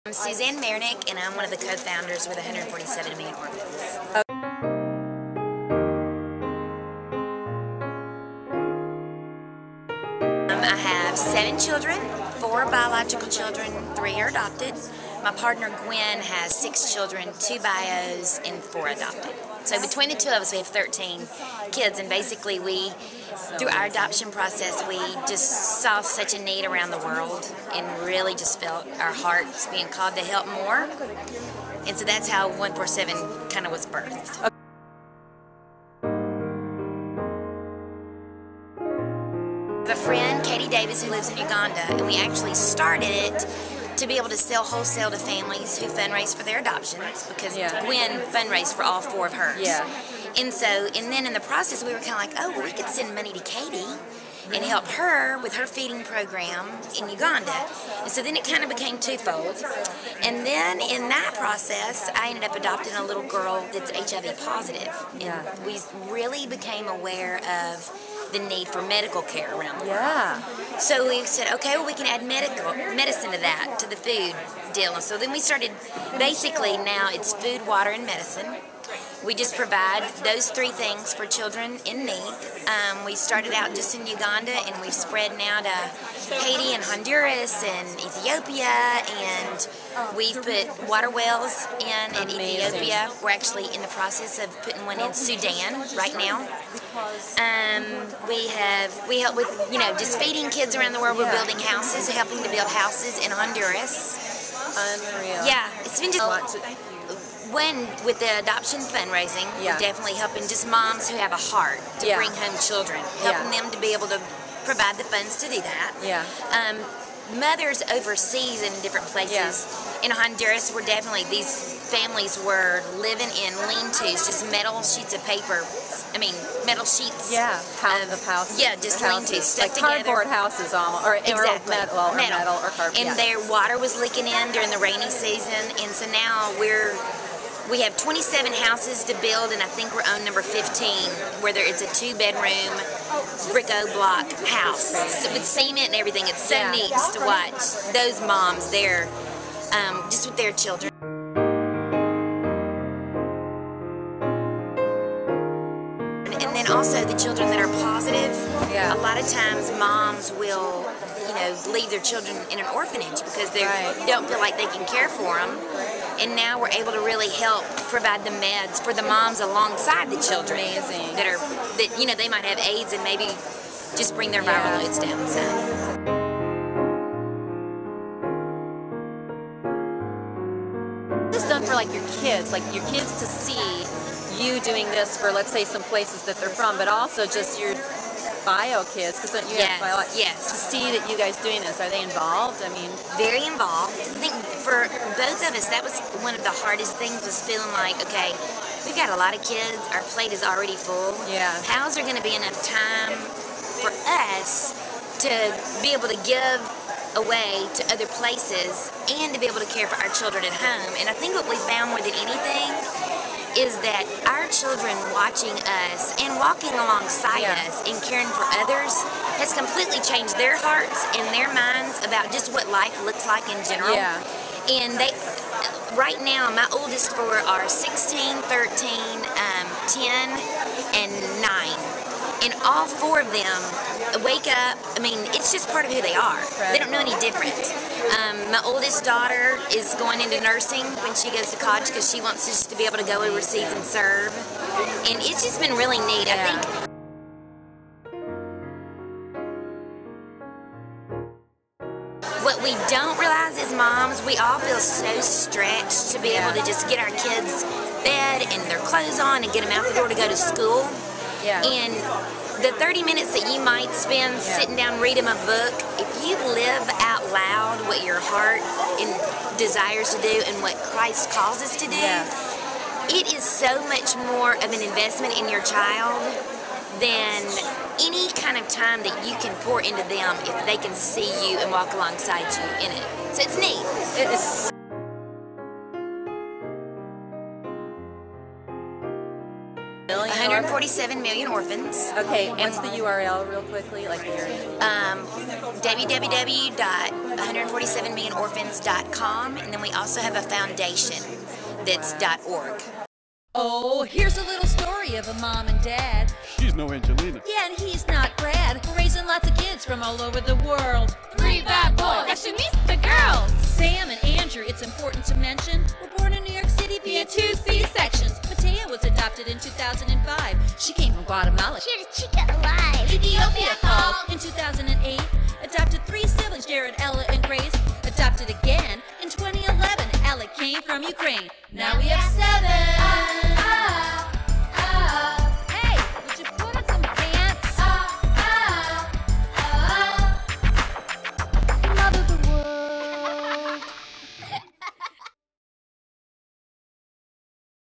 I'm Suzanne Marinick, and I'm one of the co-founders with 147 Million Orphans. I have 7 children, 4 biological children, 3 are adopted. My partner Gwen has 6 children, 2 bios, and 4 adopted. So between the two of us, we have 13 kids, and basically through our adoption process, we just saw such a need around the world and really just felt our hearts being called to help more. And so that's how 147 kind of was birthed. I have a friend, Katie Davis, who lives in Uganda, and we actually started it to be able to sell wholesale to families who fundraise for their adoptions, because Gwen fundraised for all 4 of hers. And then in the process, we were kind of like, oh, well, we could send money to Katie and help her with her feeding program in Uganda. And so then it kind of became twofold. And then in that process, I ended up adopting a little girl that's HIV positive. And we really became aware of the need for medical care around the world. So we said, okay, well, we can add medicine to that, to the food deal. And so then we started, basically now it's food, water, and medicine. We just provide those 3 things for children in need. We started out just in Uganda, and we've spread now to Haiti and Honduras and Ethiopia, and we've put water wells in Ethiopia. We're actually in the process of putting one in Sudan right now. We help with, just feeding kids around the world. We're building houses, helping to build houses in Honduras. Unreal. Yeah, it's been just... with the adoption fundraising, we're definitely helping just moms who have a heart to bring home children, helping them to be able to provide the funds to do that. Mothers overseas in different places. In Honduras, these families were living in lean-tos, just metal sheets of paper. Metal sheets. Of houses. Just lean-tos stuck like together. Cardboard houses almost, or metal or cardboard. And their water was leaking in during the rainy season, and so now we have 27 houses to build, and I think we're on number 15, where it's a 2-bedroom brick-o block house with cement and everything. It's so neat just to watch those moms there, just with their children. And then also the children that are positive. A lot of times moms will, leave their children in an orphanage because they don't feel like they can care for them. And now we're able to really help provide the meds for the moms alongside the children. Amazing. That they might have AIDS and maybe just bring their viral loads down. So. This is done for your kids to see you doing this for, let's say, some places that they're from, but also just your bio kids, because you have bio, to see that you guys doing this. Are they involved? Very involved. I think for both of us, that was one of the hardest things, was feeling like, okay, we've got a lot of kids, our plate is already full. How's there going to be enough time for us to be able to give away to other places and to be able to care for our children at home? And I think what we found more than anything is that our children watching us and walking alongside us and caring for others has completely changed their hearts and their minds about just what life looks like in general. And right now, my oldest 4 are 16, 13, 10, and 9. And all 4 of them wake up, it's just part of who they are. They don't know any different. My oldest daughter is going into nursing when she goes to college because she wants just to be able to go overseas and serve. And it's just been really neat. I think what we don't realize as moms, we all feel so stretched to be able to just get our kids fed and their clothes on and get them out the door to go to school. And the 30 minutes that you might spend sitting down reading a book, if you live out loud what your heart and desires to do and what Christ calls us to do, it is so much more of an investment in your child than any kind of time that you can pour into them if they can see you and walk alongside you in it. So it's neat. It is. 147 million orphans. Okay, what's the URL real quickly? Like www.147millionorphans.com, and then we also have a foundation that's .org. Oh, here's a little story of a mom and dad. She's no Angelina. Yeah, and he's not Brad. We're raising lots of kids from all over the world. 3 bad boys. That should miss the girls. Sam and Andrew, it's important to mention, were born in New York City via 2 C-sections. Matea was adopted in 2005. She came from Guatemala. Here's Chica alive. Ethiopia called in 2008. Adopted 3 siblings, Jared, Ella, and Grace. Adopted again in 2011. Ella came from Ukraine. Now we have 7.